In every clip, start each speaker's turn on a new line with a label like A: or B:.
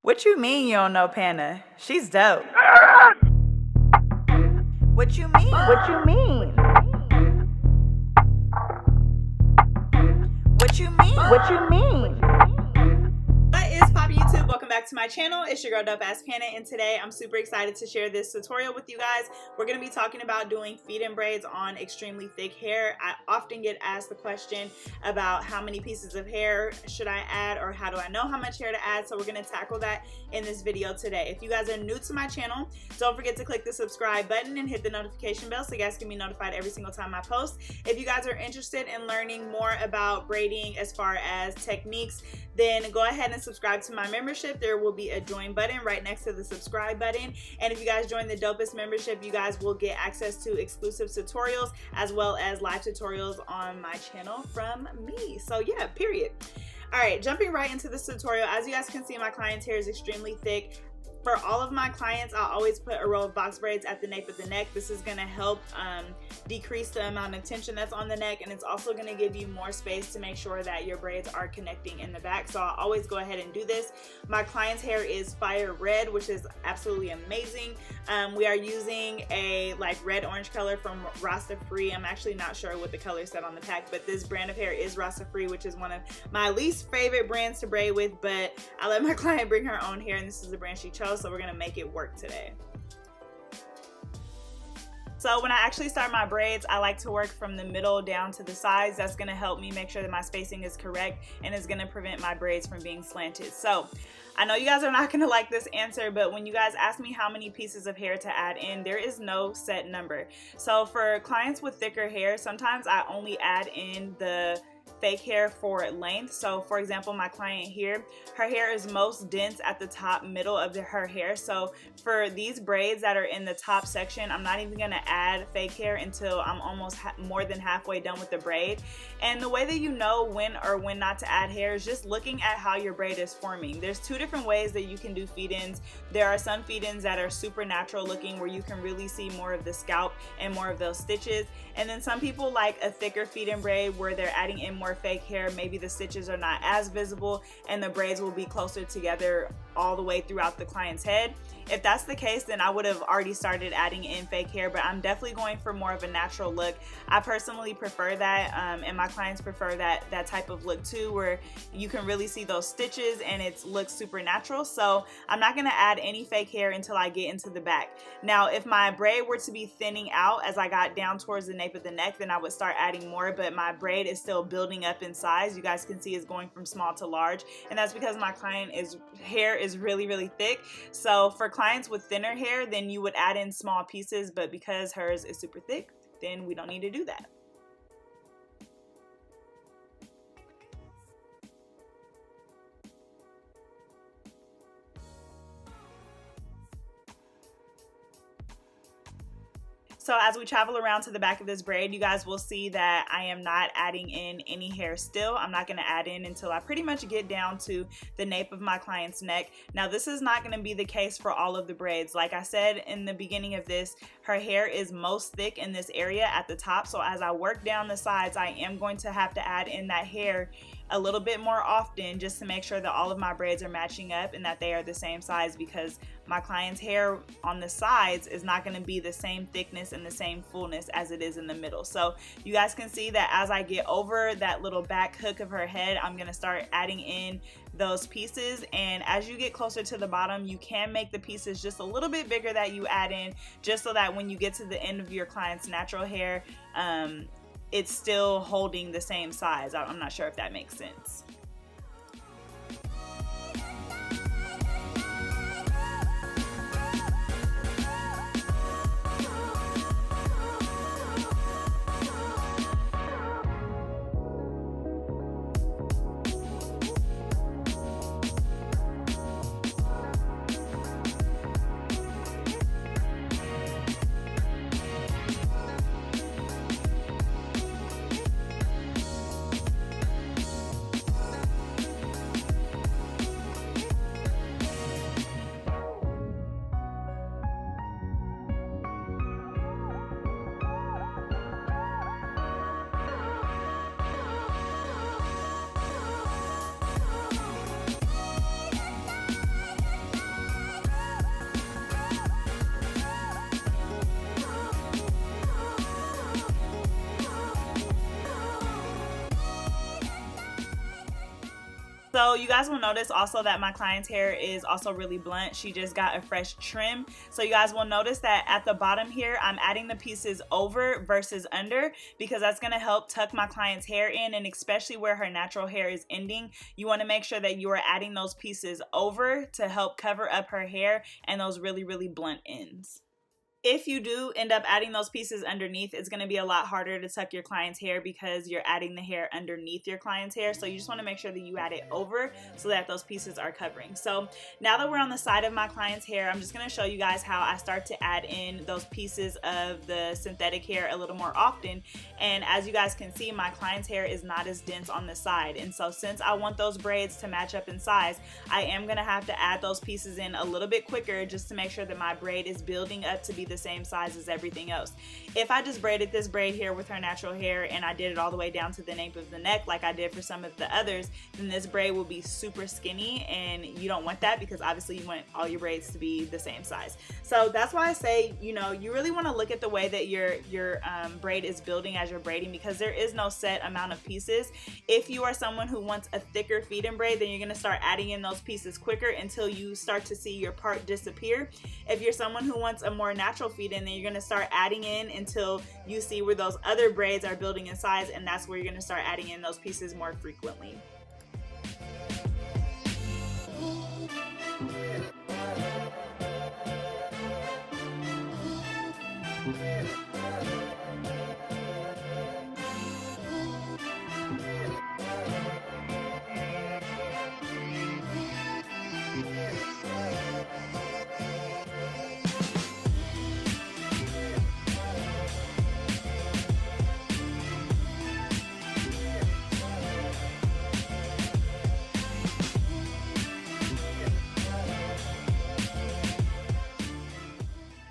A: What you mean you don't know Pana? She's dope. What you mean? What you mean? What you mean? What you mean? What is poppin' YouTube? Welcome back to my channel. It's your girl DOPEaxxPANA, and today I'm super excited to share this tutorial with you guys. We're going to be talking about doing feed-in braids on extremely thick hair. I often get asked the question about how many pieces of hair should I add, or how do I know how much hair to add, so we're going to tackle that in this video today. If you guys are new to my channel, don't forget to click the subscribe button and hit the notification bell so you guys can be notified every single time I post. If you guys are interested in learning more about braiding as far as techniques, then go ahead and subscribe to my membership. There will be a join button right next to the subscribe button, and if you guys join the Dopest membership, you guys will get access to exclusive tutorials as well as live tutorials on my channel from me. So yeah, period. All right, jumping right into this tutorial. As you guys can see, my client's hair is extremely thick. For all of my clients, I'll always put a row of box braids at the nape of the neck. This is going to help decrease the amount of tension that's on the neck, and it's also going to give you more space to make sure that your braids are connecting in the back. So I'll always go ahead and do this. My client's hair is fire red, which is absolutely amazing. We are using a red orange color from Rasta Free. I'm actually not sure what the color said on the pack, but this brand of hair is Rasta Free, which is one of my least favorite brands to braid with, but I let my client bring her own hair, and this is the brand she chose. So we're gonna make it work today. So when I actually start my braids, I like to work from the middle down to the sides. That's gonna help me make sure that my spacing is correct, and is gonna prevent my braids from being slanted. So I know you guys are not gonna like this answer, but when you guys ask me how many pieces of hair to add in, there is no set number. So for clients with thicker hair, sometimes I only add in the fake hair for length. So for example, my client here, her hair is most dense at the top middle of her hair. So for these braids that are in the top section, I'm not even gonna add fake hair until I'm almost more than halfway done with the braid. And the way that you know when or when not to add hair is just looking at how your braid is forming. There's two different ways that you can do feed-ins. There are some feed-ins that are super natural looking, where you can really see more of the scalp and more of those stitches. And then some people like a thicker feed-in braid where they're adding in more fake hair. Maybe the stitches are not as visible and the braids will be closer together all the way throughout the client's head. If that's the case, then I would have already started adding in fake hair, but I'm definitely going for more of a natural look. I personally prefer that, and my clients prefer that type of look too, where you can really see those stitches and it looks super natural. So I'm not going to add any fake hair until I get into the back. Now, if my braid were to be thinning out as I got down towards the nape of the neck, then I would start adding more, but my braid is still building up in size. You guys can see it's going from small to large, and that's because my client's hair is really thick. So for clients with thinner hair, then you would add in small pieces, but because hers is super thick, then we don't need to do that. So as we travel around to the back of this braid, you guys will see that I am not adding in any hair still. I'm not going to add in until I pretty much get down to the nape of my client's neck. Now, this is not going to be the case for all of the braids. Like I said in the beginning of this, her hair is most thick in this area at the top. So as I work down the sides, I am going to have to add in that hair a little bit more often, just to make sure that all of my braids are matching up and that they are the same size, because my client's hair on the sides is not going to be the same thickness and the same fullness as it is in the middle. So you guys can see that as I get over that little back hook of her head, I'm going to start adding in those pieces. And as you get closer to the bottom, you can make the pieces just a little bit bigger that you add in, just so that when you get to the end of your client's natural hair, it's still holding the same size. I'm not sure if that makes sense. So you guys will notice also that my client's hair is also really blunt. She just got a fresh trim. So you guys will notice that at the bottom here, I'm adding the pieces over versus under, because that's going to help tuck my client's hair in, and especially where her natural hair is ending, you want to make sure that you are adding those pieces over to help cover up her hair and those really, really blunt ends. If you do end up adding those pieces underneath, it's going to be a lot harder to tuck your client's hair because you're adding the hair underneath your client's hair. So you just want to make sure that you add it over so that those pieces are covering. So now that we're on the side of my client's hair, I'm just going to show you guys how I start to add in those pieces of the synthetic hair a little more often. And as you guys can see, my client's hair is not as dense on the side. And so since I want those braids to match up in size, I am going to have to add those pieces in a little bit quicker just to make sure that my braid is building up to be the same size as everything else. If I just braided this braid here with her natural hair and I did it all the way down to the nape of the neck like I did for some of the others, then this braid will be super skinny, and you don't want that because obviously you want all your braids to be the same size. So that's why I say, you know, you really want to look at the way that your braid is building as you're braiding, because there is no set amount of pieces. If you are someone who wants a thicker feed-in braid, then you're going to start adding in those pieces quicker until you start to see your part disappear. If you're someone who wants a more natural feed-in, then you're going to start adding in until you see where those other braids are building in size, and that's where you're going to start adding in those pieces more frequently.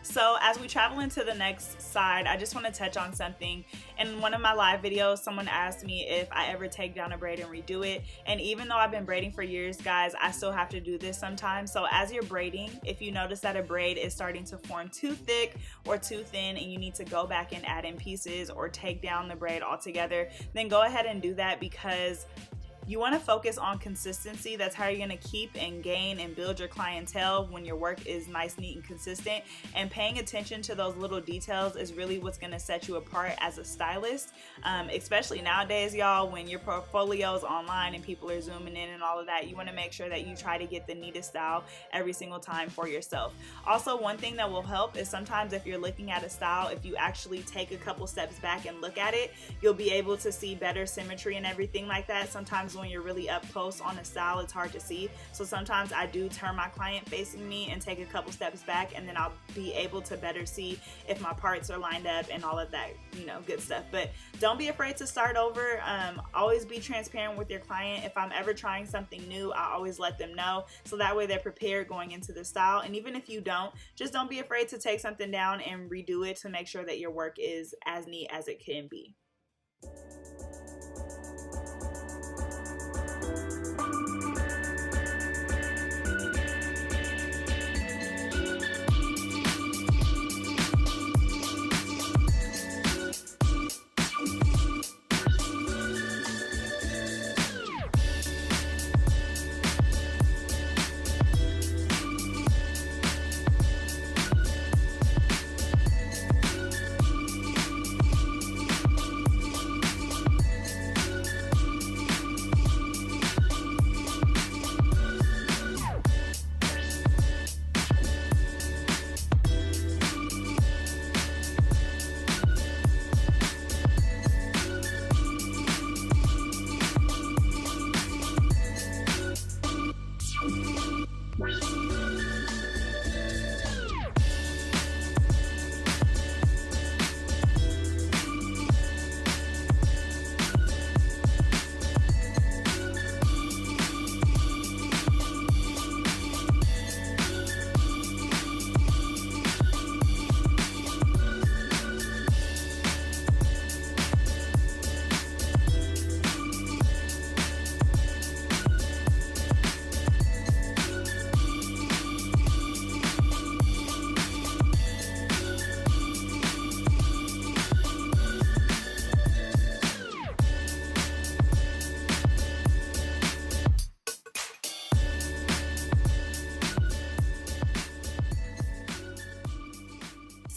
A: So as we travel into the next side, I just want to touch on something. In one of my live videos, someone asked me if I ever take down a braid and redo it. And even though I've been braiding for years, guys, I still have to do this sometimes. So as you're braiding, if you notice that a braid is starting to form too thick or too thin and you need to go back and add in pieces or take down the braid altogether, then go ahead and do that, because you want to focus on consistency. That's how you're going to keep and gain and build your clientele when your work is nice, neat, and consistent. And paying attention to those little details is really what's going to set you apart as a stylist, especially nowadays, y'all, when your portfolio is online and people are zooming in and all of that. You want to make sure that you try to get the neatest style every single time for yourself. Also, one thing that will help is sometimes if you're looking at a style, if you actually take a couple steps back and look at it, you'll be able to see better symmetry and everything like that. Sometimes when you're really up close on a style, it's hard to see. So sometimes I do turn my client facing me and take a couple steps back, and then I'll be able to better see if my parts are lined up and all of that, you know, good stuff. But don't be afraid to start over. Always be transparent with your client. If I'm ever trying something new, I always let them know, so that way they're prepared going into the style. And even if you don't, just don't be afraid to take something down and redo it to make sure that your work is as neat as it can be.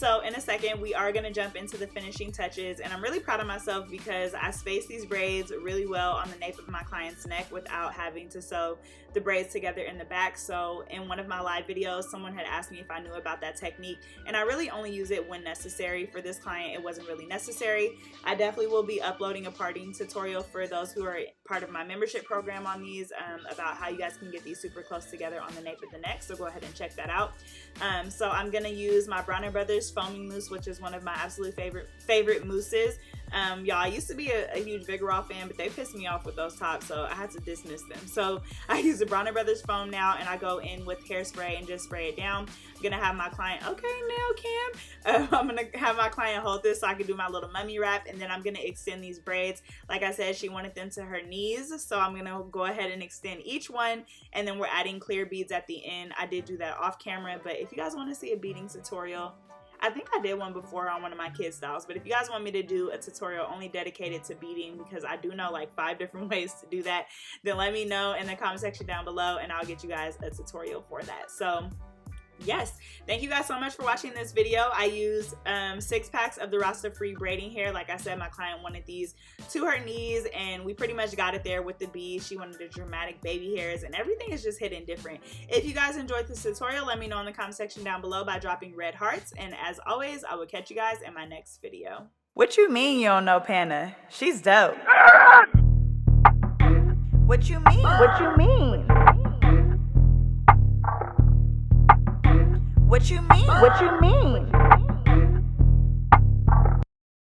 A: So in a second, we are going to jump into the finishing touches, and I'm really proud of myself because I spaced these braids really well on the nape of my client's neck without having to sew the braids together in the back. So in one of my live videos, someone had asked me if I knew about that technique, and I really only use it when necessary. For this client, it wasn't really necessary. I definitely will be uploading a parting tutorial for those who are part of my membership program on these, about how you guys can get these super close together on the nape of the neck, so go ahead and check that out. So I'm gonna use my Bronner Brothers foaming mousse, which is one of my absolute favorite mousses. Y'all, I used to be a huge Vigorol fan, but they pissed me off with those tops, so I had to dismiss them. So I use the Bronner Brothers foam now, and I go in with hairspray and just spray it down. I'm gonna have my client, okay, nail cam. I'm gonna have my client hold this so I can do my little mummy wrap, and then I'm gonna extend these braids. Like I said, she wanted them to her knees, so I'm gonna go ahead and extend each one, and then we're adding clear beads at the end. I did do that off camera, but if you guys want to see a beading tutorial, I think I did one before on one of my kids styles, but if you guys want me to do a tutorial only dedicated to beading, because I do know like 5 different ways to do that, then let me know in the comment section down below and I'll get you guys a tutorial for that. So yes, thank you guys so much for watching this video. I used 6 packs of the Rasta free braiding hair. Like I said, my client wanted these to her knees, and we pretty much got it there with the beads. She wanted the dramatic baby hairs, and everything is just hidden different. If you guys enjoyed this tutorial, let me know in the comment section down below by dropping red hearts, and as always, I will catch you guys in my next video. What you mean you don't know Pana? She's dope. What you mean? What you mean? What you mean? What you mean?